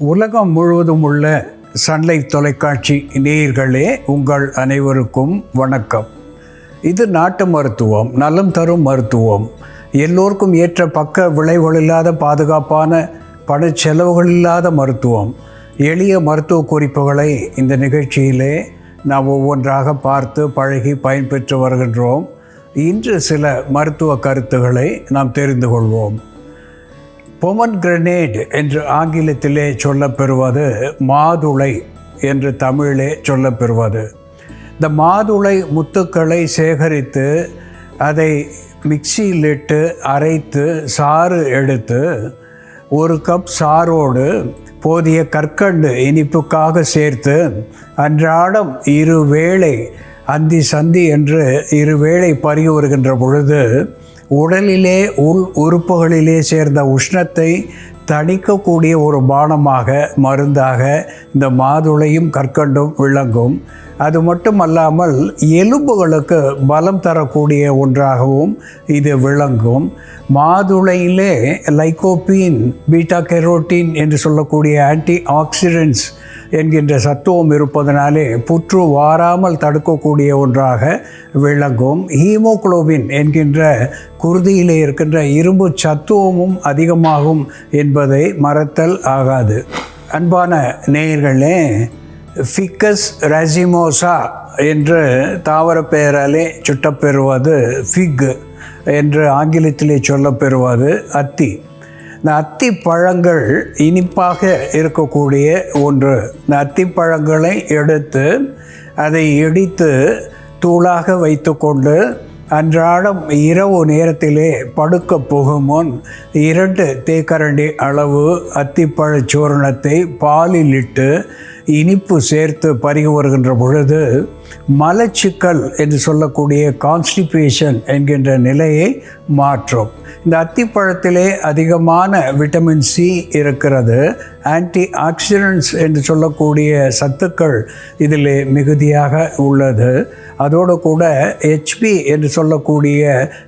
உலகம் முழுவதும் உள்ள சன்லைஃப் தொலைக்காட்சி நேயர்களே, உங்கள் அனைவருக்கும் வணக்கம். இது நாட்டு மருத்துவம், நலம் தரும் மருத்துவம், எல்லோருக்கும் ஏற்ற பக்க விளைவுகள் இல்லாத பாதுகாப்பான பணச்செலவுகள் இல்லாத மருத்துவம். எளிய மருத்துவ குறிப்புகளை இந்த நிகழ்ச்சியிலே நாம் ஒவ்வொன்றாக பார்த்து பழகி பயன்பெற்று வருகின்றோம். இன்று சில மருத்துவ கருத்துக்களை நாம் தெரிந்து கொள்வோம். பொமன்கிரனேட் என்று ஆங்கிலத்திலே சொல்லப்பெறுவது மாதுளை என்று தமிழிலே சொல்லப்பெறுவது. இந்த மாதுளை முத்துக்களை சேகரித்து அதை மிக்சியிலிட்டு அரைத்து சாறு எடுத்து ஒரு கப் சாரோடு போதிய கற்கண்டு இனிப்புக்காக சேர்த்து அன்றாடம் இருவேளை அந்தி சந்தி என்று இருவேளை பருகி வருகின்ற பொழுது உடலிலே உள் உறுப்புகளிலே சேர்ந்த உஷ்ணத்தை தணிக்கக்கூடிய ஒரு பானமாக, மருந்தாக இந்த மாதுளையும் கற்கண்டும் விளங்கும். அது மட்டுமல்லாமல் எலும்புகளுக்கு பலம் தரக்கூடிய ஒன்றாகவும் இது விளங்கும். மாதுளையிலே லைகோபீன், பீட்டா கெரோட்டின் என்று சொல்லக்கூடிய ஆன்டி ஆக்சிடென்ட்ஸ் என்கின்ற சத்துவம் இருப்பதனாலே புற்று வாராமல் தடுக்கக்கூடிய ஒன்றாக விளங்கும். ஹீமோகுளோபின் என்கின்ற குருதியிலே இருக்கின்ற இரும்பு சத்துவமும் அதிகமாகும் என்பதை மறத்தல் ஆகாது. அன்பான நேயர்களே, ஃபிக்கஸ் ராசிமோசா என்று தாவர பெயராலே சுட்டப்பெறுவது ஃபிக் என்று ஆங்கிலத்திலே சொல்லப்பெறுவது அத்தி. இந்த அத்தி பழங்கள் இனிப்பாக இருக்கக்கூடிய ஒன்று. இந்த அத்தி பழங்களை எடுத்து அதை இடித்து தூளாக வைத்து கொண்டு அன்றாடம் இரவு நேரத்திலே படுக்க போகும் முன் 2 தேக்கரண்டி அளவு அத்திப்பழ சூரணத்தை பாலில் இட்டு இனிப்பு சேர்த்து பருகி வருகின்ற பொழுது மலச்சிக்கல் என்று சொல்லக்கூடிய கான்ஸ்டிபேஷன் என்கின்ற நிலையை மாற்றும். இந்த அத்திப்பழத்திலே அதிகமான விட்டமின் சி இருக்கிறது. ஆன்டி ஆக்சிடென்ட்ஸ் என்று சொல்லக்கூடிய சத்துக்கள் இதில் மிகுதியாக உள்ளது. அதோடு கூட ஹெச்பி என்று சொல்லக்கூடிய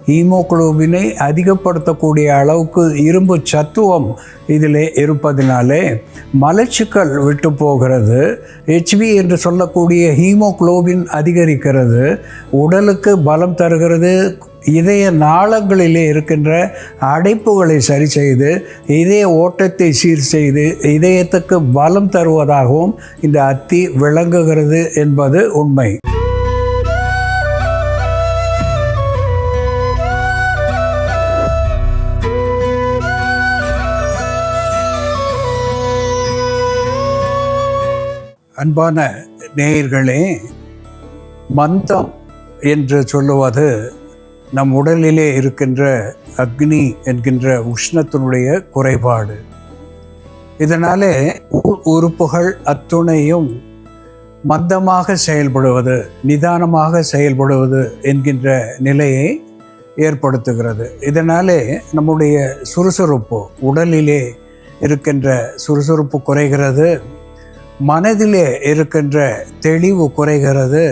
ஹீமோகுளோபினை அதிகப்படுத்தக்கூடிய அளவுக்கு இரும்பு சத்துவம் இதில் இருப்பதினாலே மலச்சிக்கல் விட்டு போகிறது. ஹெச்பி என்று சொல்லக்கூடிய ஹீமோகுளோபின் அதிகரிக்கிறது, உடலுக்கு பலம் தருகிறது. இதய நாளங்களிலே இருக்கின்ற அடைப்புகளை சரி செய்து இதய ஓட்டத்தை சீர் செய்து இதயத்துக்கு பலம் தருவதாகவும் இந்த அத்தி விளங்குகிறது என்பது உண்மை. அன்பான நேயர்களே, மந்தம் என்று சொல்லுவது நம் உடலிலே இருக்கின்ற அக்னி என்கின்ற உஷ்ணத்தினுடைய குறைபாடு. இதனாலே உறுப்புகள் அத்துணையும் மந்தமாக செயல்படுவது, நிதானமாக செயல்படுவது என்கின்ற நிலையை ஏற்படுத்துகிறது. இதனாலே நம்முடைய சுறுசுறுப்பு, உடலிலே இருக்கின்ற சுறுசுறுப்பு குறைகிறது, மனதிலே இருக்கின்ற தெளிவு குறைகிறது,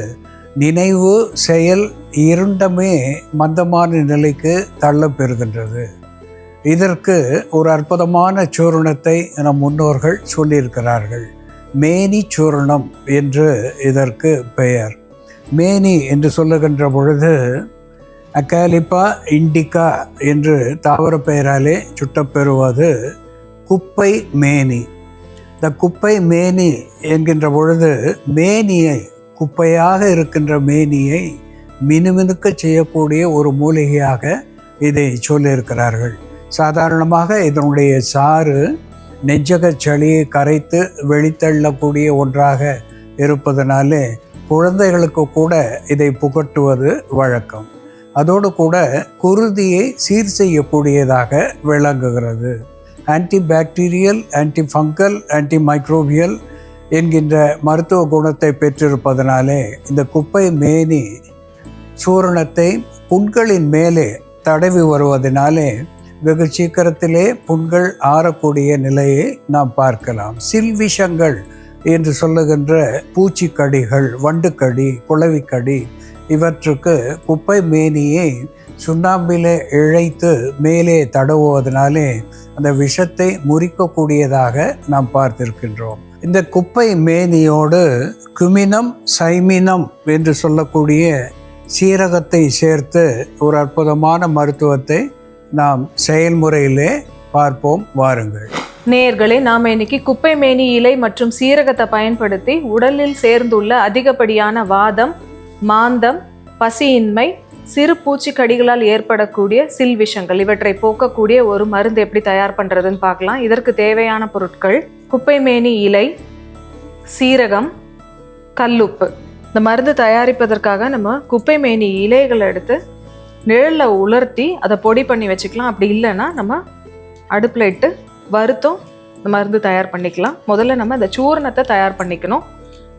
நினைவு செயல் இரண்டுமே மந்தமான நிலைக்கு தள்ளப்பெறுகின்றது. இதற்கு ஒரு அற்புதமான சூரணத்தை நம் முன்னோர்கள் சொல்லியிருக்கிறார்கள். மேனி சூரணம் என்று இதற்கு பெயர். மேனி என்று சொல்லுகின்ற பொழுது அகாலிப்பா இண்டிகா என்று தாவர பெயராலே சுட்டப்பெறுவது குப்பை மேனி. இந்த குப்பை மேனி என்கின்ற பொழுது மேனியை, குப்பையாக இருக்கின்ற மேனியை மினுமினுக்க செய்யக்கூடிய ஒரு மூலிகையாக இதை சொல்லியிருக்கிறார்கள். சாதாரணமாக இதனுடைய சாறு நெஞ்சக சளியை கரைத்து வெளித்தள்ளக்கூடிய ஒன்றாக இருப்பதனாலே குழந்தைகளுக்கு கூட இதை புகட்டுவது வழக்கம். அதோடு கூட குருதியை சீர் செய்யக்கூடியதாக விளங்குகிறது. Antibacterial, anti fungal, anti microbial என்கின்ற மருத்துவ குணத்தை பெற்றிருப்பதனாலே இந்த குப்பை மேனி சூரணத்தை புண்களின் மேலே தடவி வருவதனாலே வெகு சீக்கிரத்திலே புண்கள் ஆறக்கூடிய நிலையை நாம் பார்க்கலாம். சில்விஷங்கள் என்று சொல்லுகின்ற பூச்சிக்கடிகள், வண்டுக்கடி, குளவிக்கடி, இவற்றுக்கு குப்பை மேனியை சுண்ணாம்பிலே இழைத்து மேலே தடவுவதனாலே அந்த விஷத்தை முறிக்கக்கூடியதாக நாம் பார்த்திருக்கின்றோம். இந்த குப்பை மேனியோடு குமினம் சைமினம் என்று சொல்லக்கூடிய சீரகத்தை சேர்த்து ஒரு அற்புதமான மருத்துவத்தை நாம் செயல்முறையிலே பார்ப்போம், வாருங்கள். நேயர்களே, நாம் இன்னைக்கு குப்பை மேனி இலை மற்றும் சீரகத்தை பயன்படுத்தி உடலில் சேர்ந்துள்ள அதிகப்படியான வாதம், மாந்தம், பசியின்மை, சிறு பூச்சிக்கடிகளால் ஏற்படக்கூடிய சில்விஷங்கள் இவற்றை போக்கக்கூடிய ஒரு மருந்து எப்படி தயார் பண்ணுறதுன்னு பார்க்கலாம். இதற்கு தேவையான பொருட்கள்: குப்பை மேனி இலை, சீரகம், கல்லுப்பு. இந்த மருந்து தயாரிப்பதற்காக நம்ம குப்பை மேனி இலைகளை எடுத்து நிழலில் உலர்த்தி அதை பொடி பண்ணி வச்சுக்கலாம். அப்படி இல்லைன்னா நம்ம அடுப்பில் இட்டு வறுத்தும் இந்த மருந்து தயார் பண்ணிக்கலாம். முதல்ல நம்ம இந்த சூர்ணத்தை தயார் பண்ணிக்கணும்.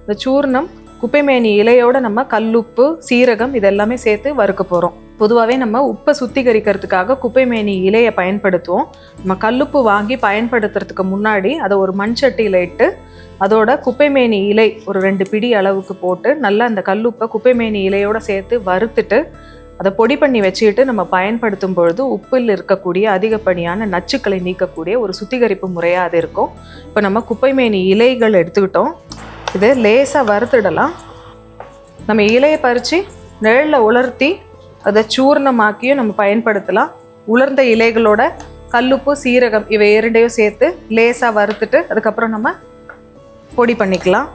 இந்த சூர்ணம் குப்பை மேனி இலையோட நம்ம கல்லுப்பு, சீரகம் இதெல்லாமே சேர்த்து வறுக்க போகிறோம். பொதுவாகவே நம்ம உப்பை சுத்திகரிக்கிறதுக்காக குப்பை மேனி இலையை பயன்படுத்துவோம். நம்ம கல்லுப்பு வாங்கி பயன்படுத்துறதுக்கு முன்னாடி அதை ஒரு மண் சட்டியில் இட்டு அதோட குப்பை மேனி இலை ஒரு 2 பிடி அளவுக்கு போட்டு நல்லா அந்த கல்லுப்பை குப்பை மேனி இலையோடு சேர்த்து வறுத்துட்டு அதை பொடி பண்ணி வச்சுக்கிட்டு நம்ம பயன்படுத்தும் பொழுது உப்பில் இருக்கக்கூடிய அதிகப்படியான நச்சுக்களை நீக்கக்கூடிய ஒரு சுத்திகரிப்பு முறையாக அது இருக்கும். இப்போ நம்ம குப்பை மேனி இலைகள் எடுத்துக்கிட்டோம். இது லேசாக வறுத்துடலாம். நம்ம இலையை பறித்து நிழலில் உலர்த்தி அதை சூர்ணமாக்கியும் நம்ம பயன்படுத்தலாம். உலர்ந்த இலைகளோட கல்லுப்பு, சீரகம் இவை 2ஐயும் சேர்த்து லேசாக வறுத்துட்டு அதுக்கப்புறம் நம்ம பொடி பண்ணிக்கலாம்.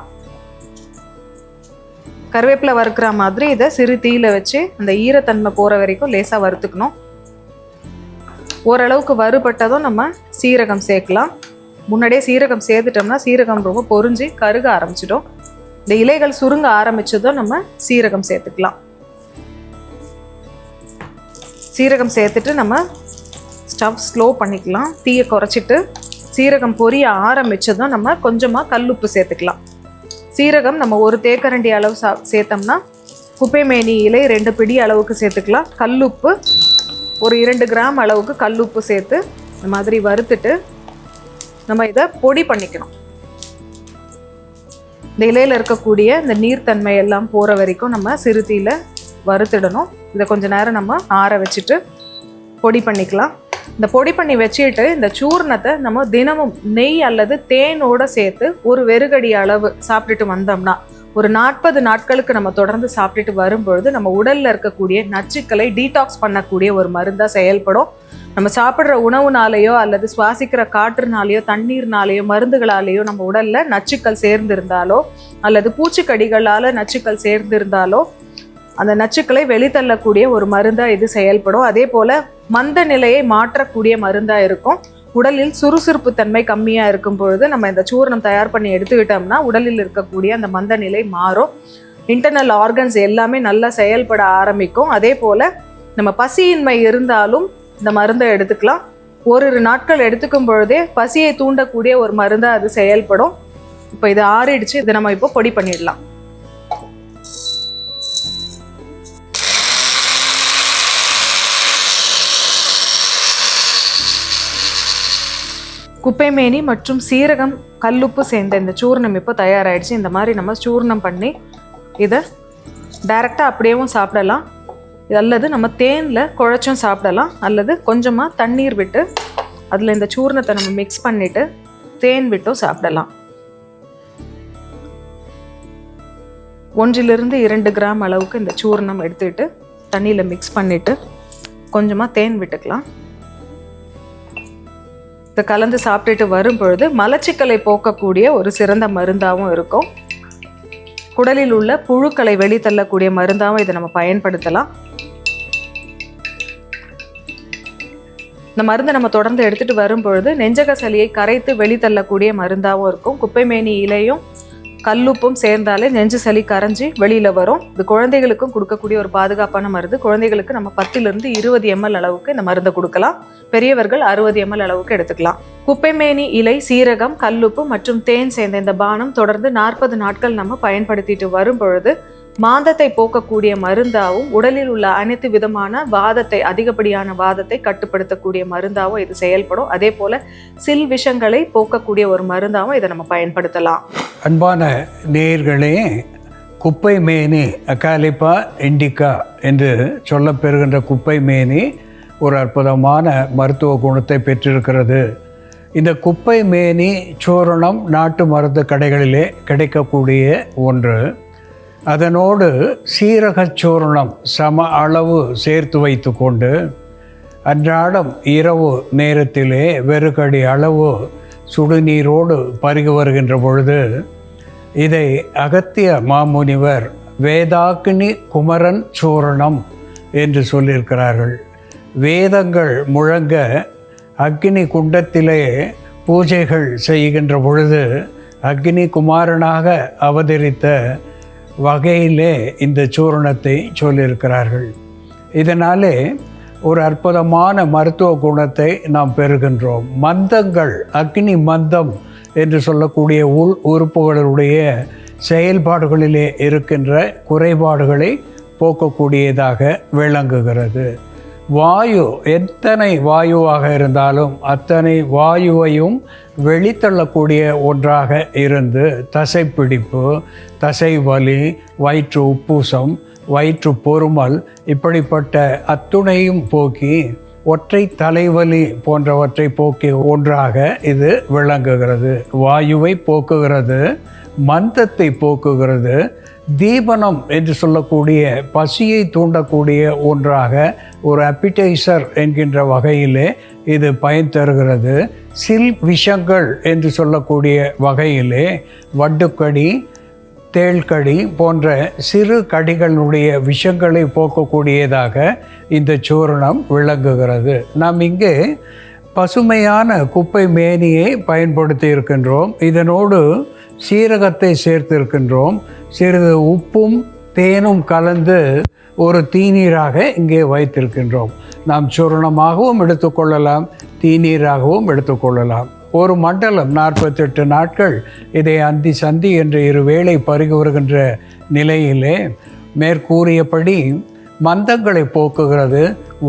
கருவேப்பிலை வறுக்கிற மாதிரி இதை சிறு தீயில வச்சு அந்த ஈரத்தன்மை போகிற வரைக்கும் லேசாக வறுத்துக்கணும். ஓரளவுக்கு வறுபட்டதும் நம்ம சீரகம் சேர்க்கலாம். முன்னாடியே சீரகம் சேர்த்துட்டோம்னா சீரகம் ரொம்ப பொரிஞ்சு கருக ஆரம்பிச்சிடும். இந்த இலைகள் சுருங்க ஆரம்பிச்சதும் நம்ம சீரகம் சேர்த்துக்கலாம். சீரகம் சேர்த்துட்டு நம்ம ஸ்டவ் ஸ்லோ பண்ணிக்கலாம். தீயை குறைச்சிட்டு சீரகம் பொரிய ஆரம்பிச்சதும் நம்ம கொஞ்சமாக கல்லுப்பு சேர்த்துக்கலாம். சீரகம் நம்ம ஒரு தேக்கரண்டி அளவு சேர்த்தோம்னா குப்பை மேனி இலை 2 பிடி அளவுக்கு சேர்த்துக்கலாம். கல்லுப்பு ஒரு 2 கிராம் அளவுக்கு கல்லுப்பு சேர்த்து இந்த மாதிரி வறுத்துட்டு நம்ம இதை பொடி பண்ணிக்கணும். இந்த இலையில் இருக்கக்கூடிய இந்த நீர்த்தன்மை எல்லாம் போகிற வரைக்கும் நம்ம சிறுதீயில் வறுத்துடணும். இதை கொஞ்ச நேரம் நம்ம ஆற வச்சுட்டு பொடி பண்ணிக்கலாம். இந்த பொடி பண்ணி வச்சுட்டு இந்த சூர்ணத்தை நம்ம தினமும் நெய் அல்லது தேனோடு சேர்த்து ஒரு வெறுகடி அளவு சாப்பிட்டுட்டு வந்தோம்னா ஒரு 40 நாட்களுக்கு நம்ம தொடர்ந்து சாப்பிட்டுட்டு வரும்பொழுது நம்ம உடலில் இருக்கக்கூடிய நச்சுக்களை டீடாக்ஸ் பண்ணக்கூடிய ஒரு மருந்தாக செயல்படும். நம்ம சாப்பிட்ற உணவுனாலேயோ அல்லது சுவாசிக்கிற காற்றுனாலேயோ தண்ணீர்னாலேயோ மருந்துகளாலேயோ நம்ம உடலில் நச்சுக்கள் சேர்ந்திருந்தாலோ அல்லது பூச்சிக்கடிகளால் நச்சுக்கள் சேர்ந்திருந்தாலோ அந்த நச்சுக்களை வெளித்தள்ளக்கூடிய ஒரு மருந்தாக இது செயல்படும். அதே போல் மந்த நிலையை மாற்றக்கூடிய மருந்தாக இருக்கும். உடலில் சுறுசுறுப்பு தன்மை கம்மியாக இருக்கும் பொழுது நம்ம இந்த சூர்ணம் தயார் பண்ணி எடுத்துக்கிட்டோம்னா உடலில் இருக்கக்கூடிய அந்த மந்த நிலை மாறும். இன்டர்னல் ஆர்கன்ஸ் எல்லாமே நல்லா செயல்பட ஆரம்பிக்கும். அதே போல் நம்ம பசியின்மை இருந்தாலும் இந்த மருந்தை எடுத்துக்கலாம். ஒரு நாட்கள் எடுத்துக்கும் பொழுதே பசியை தூண்டக்கூடிய ஒரு மருந்தாக அது செயல்படும். இப்போ இது ஆறிடுச்சு. இதை நம்ம இப்போ பொடி பண்ணிடலாம். குப்பைமேனி மற்றும் சீரகம், கல்லுப்பு சேர்ந்த இந்த சூர்ணம் இப்போ தயாராகிடுச்சு. இந்த மாதிரி நம்ம சூர்ணம் பண்ணி இதை டைரெக்டாக அப்படியேவும் சாப்பிடலாம், அல்லது நம்ம தேனில் குழைச்சும் சாப்பிடலாம், அல்லது கொஞ்சமாக தண்ணீர் விட்டு அதில் இந்த சூர்ணத்தை நம்ம மிக்ஸ் பண்ணிவிட்டு தேன் விட்டும் சாப்பிடலாம். 1-2 கிராம் அளவுக்கு இந்த சூர்ணம் எடுத்துக்கிட்டு தண்ணியில் மிக்ஸ் பண்ணிவிட்டு கொஞ்சமாக தேன் விட்டுக்கலாம். இதை கலந்து சாப்பிட்டுட்டு வரும் பொழுது மலச்சிக்கலை போக்கக்கூடிய ஒரு சிறந்த மருந்தாகவும் இருக்கும். குடலில் உள்ள புழுக்களை வெளித்தள்ளக்கூடிய மருந்தாகவும் இதை நம்ம பயன்படுத்தலாம். இந்த மருந்தை நம்ம தொடர்ந்து எடுத்துகிட்டு வரும் பொழுது நெஞ்சக சளியை கரைத்து வெளித்தள்ளக்கூடிய மருந்தாகவும் இருக்கும். குப்பைமேனி இலையும் கல்லுப்பும் சேர்ந்தாலே நெஞ்சு சளி கரைஞ்சி வெளியில் வரும். இது குழந்தைகளுக்கும் கொடுக்கக்கூடிய ஒரு பாதுகாப்பான மருந்து. குழந்தைகளுக்கு நம்ம 10 to 20 ml அளவுக்கு இந்த மருந்தை கொடுக்கலாம். பெரியவர்கள் 60 ml அளவுக்கு எடுத்துக்கலாம். குப்பைமேனி இலை, சீரகம், கல்லுப்பு மற்றும் தேன் சேர்ந்த இந்த பானம் தொடர்ந்து 40 நாட்கள் நம்ம பயன்படுத்திட்டு வரும் பொழுது மாந்தத்தை போக்கக்கூடிய மருந்தாகவும் உடலில் உள்ள அனைத்து விதமான வாதத்தை, அதிகப்படியான வாதத்தை கட்டுப்படுத்தக்கூடிய மருந்தாகவும் இது செயல்படும். அதே போல சில் விஷங்களை போக்கக்கூடிய ஒரு மருந்தாகவும் இதை நம்ம பயன்படுத்தலாம். அன்பான நேயர்களே, குப்பை மேனி அகாலிப்பா இண்டிகா என்று சொல்லப்பெறுகின்ற குப்பை மேனி ஒரு அற்புதமான மருத்துவ குணத்தை பெற்றிருக்கிறது. இந்த குப்பை மேனி சூரணம் நாட்டு மருந்து கடைகளிலே கிடைக்கக்கூடிய ஒன்று. அதனோடு சீரகச் சூரணம் சம அளவு சேர்த்து வைத்து கொண்டு அன்றாடம் இரவு நேரத்திலே வெறுகடி அளவு சுடுநீரோடு பருகி வருகின்ற பொழுது இதை அகத்திய மாமுனிவர் வேதாக்னி குமரன் சூரணம் என்று சொல்லியிருக்கிறார்கள். வேதங்கள் முழங்க அக்னி குண்டத்திலே பூஜைகள் செய்கின்ற பொழுது அக்னி குமாரனாக அவதரித்த வகையிலே இந்த சூரணத்தை சொல்லியிருக்கிறார்கள். இதனாலே ஒரு அற்புதமான மருத்துவ குணத்தை நாம் பெறுகின்றோம். மந்தங்கள், அக்னி மந்தம் என்று சொல்லக்கூடிய உறுப்புகளுடைய செயல்பாடுகளிலே இருக்கின்ற குறைபாடுகளை போக்கக்கூடியதாக விளங்குகிறது. வாயு எத்தனை வாயுவாக இருந்தாலும் அத்தனை வாயுவையும் வெளித்தள்ளக்கூடிய ஒன்றாக இருந்து தசைப்பிடிப்பு, தசை வலி, வயிற்று உப்புசம், வயிற்று பொறுமல் இப்படிப்பட்ட அத்துணையும் போக்கி ஒற்றை தலைவலி போன்றவற்றை போக்கிய ஒன்றாக இது விளங்குகிறது. வாயுவை போக்குகிறது, மந்தத்தை போக்குகிறது, தீபனம் என்று சொல்லக்கூடிய பசியை தூண்டக்கூடிய ஒன்றாக ஒரு அப்பிடைசர் என்கின்ற வகையிலே இது பயன் தருகிறது. சில் விஷங்கள் என்று சொல்லக்கூடிய வகையிலே வட்டுக்கடி, தேள்கடி போன்ற சிறு கடிகளுடைய விஷங்களை போக்கக்கூடியதாக இந்த சூரணம் விளங்குகிறது. நாம் இங்கே பசுமையான குப்பை மேனியை பயன்படுத்தி இருக்கின்றோம். இதனோடு சீரகத்தை சேர்த்திருக்கின்றோம். சிறிது உப்பும் தேனும் கலந்து ஒரு தீநீராக இங்கே வைத்திருக்கின்றோம். நாம் சூரணமாகவும் எடுத்துக்கொள்ளலாம், தீநீராகவும் எடுத்துக்கொள்ளலாம். ஒரு மண்டலம் 48 நாட்கள் இதை அந்தி சந்தி என்று 2 வேளை பருகி வருகின்ற நிலையிலே மேற்கூறியபடி மந்தங்களை போக்குகிறது,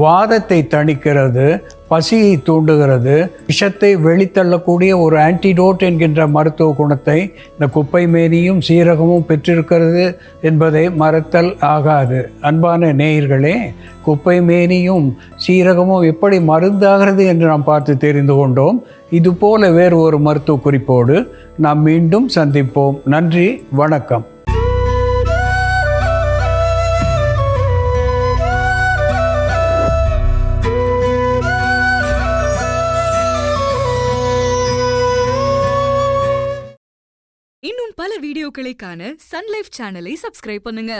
வாதத்தை தணிக்கிறது, பசியை தூண்டுகிறது, விஷத்தை வெளித்தள்ளக்கூடிய ஒரு ஆன்டிடோட் என்கின்ற மருத்துவ குணத்தை இந்த குப்பை மேனியும் சீரகமும் பெற்றிருக்கிறது என்பதை மறத்தல் ஆகாது. அன்பான நேயர்களே, குப்பை மேனியும் சீரகமும் எப்படி மருந்தாகிறது என்று நாம் பார்த்து தெரிந்து கொண்டோம். இதுபோல வேறு ஒரு மருத்துவ குறிப்போடு நாம் மீண்டும் சந்திப்போம். நன்றி, வணக்கம். இன்னும் பல வீடியோக்களை காண சன் லைஃப் சேனலை சப்ஸ்கிரைப் பண்ணுங்க.